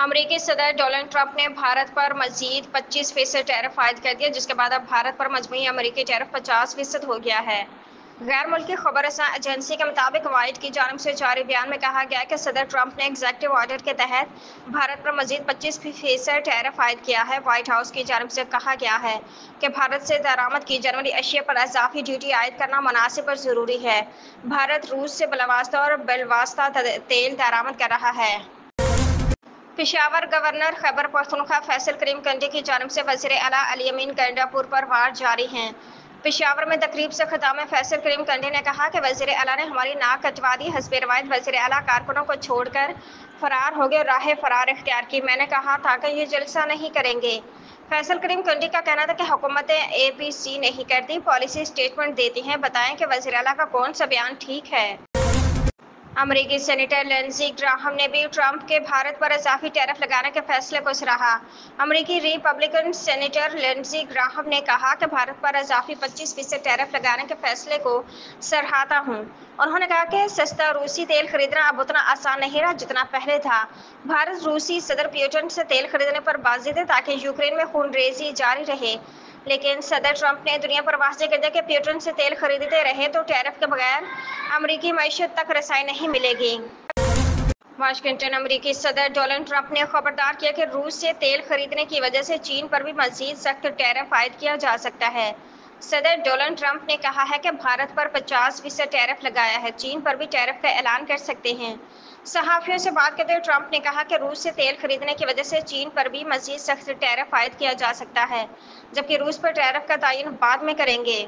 अमेरिकी सदर Donald Trump ने भारत पर मजीद 25% टैरिफ आयद कर दिया, जिसके बाद अब भारत पर मजमूई अमेरिकी टैरिफ 50% हो गया है। गैर मुल्की खबरसां एजेंसी के मुताबिक व्हाइट की जानिब से जारी बयान में कहा गया कि सदर ट्रंप ने एग्जीक्यूटिव ऑर्डर के तहत भारत पर मजीद 25% टैरिफ आयद किया है। व्हाइट हाउस की जानिब से कहा गया है कि भारत से दरामद की जाने वाली अशिया पर इजाफी ड्यूटी आयद करना मुनासिब और ज़रूरी है। भारत रूस से बिलावास्ता और बिलवास्ता तेल दरामद कर रहा है। पेशावर गवर्नर खैबर पख्तूनख्वा फैसल करीम कंडी की जानिब से वज़ीर आला अली अमीन गंडापुर पर वार जारी हैं। पेशावर में तकरीब से खिताब में फैसल करीम कंडी ने कहा कि वज़ीर आला ने हमारी नाक कटवा दी। हस्ब रवायत वज़ीर आला कारकुनों को छोड़कर फरार हो गए और राह फरार इख्तियार की। मैंने कहा था कि ये जलसा नहीं करेंगे। फैसल करीम कंडी का कहना था कि हुकूमतें ABC नहीं करती, पॉलिसी स्टेटमेंट देती हैं। बताएं कि वज़ीर आला का कौन सा बयान ठीक है। अमेरिकी सेनेटर लिंडज़ी ग्राहम ने भी ट्रंप के भारत पर इजाफी टैरिफ लगाने के फैसले को सराहा। अमेरिकी रिपब्लिकन सेनेटर लिंडज़ी ग्राहम ने कहा कि भारत पर इजाफी 25% टैरिफ लगाने के फैसले को सराहता हूँ। उन्होंने कहा कि सस्ता रूसी तेल खरीदना अब उतना आसान नहीं रहा जितना पहले था। भारत रूसी सदर पुतिन से तेल खरीदने पर बाजिद है ताकि यूक्रेन में खूनरेज़ी जारी रहे, लेकिन सदर ट्रंप ने दुनिया पर वाज़ेह कर दिया कि पुतिन से तेल खरीदते रहे तो टैरिफ के बगैर अमेरिकी मईशत तक रसाई नहीं मिलेगी। वाशिंगटन अमेरिकी सदर डोनाल्ड ट्रंप ने खबरदार किया कि रूस से तेल खरीदने की वजह से चीन पर भी मजीद सख्त टैरिफ आयद किया जा सकता है। सदर डोनाल्ड ट्रंप ने कहा है कि भारत पर 50% टैरिफ लगाया है, चीन पर भी टैरिफ का ऐलान कर सकते हैं। सहाफ़ियों से बात करते हुए ट्रंप ने कहा कि रूस से तेल खरीदने की वजह से चीन पर भी मजीद सख्त टैरिफ आयद किया जा सकता है, जबकि रूस पर टैरिफ का तयन बाद में करेंगे।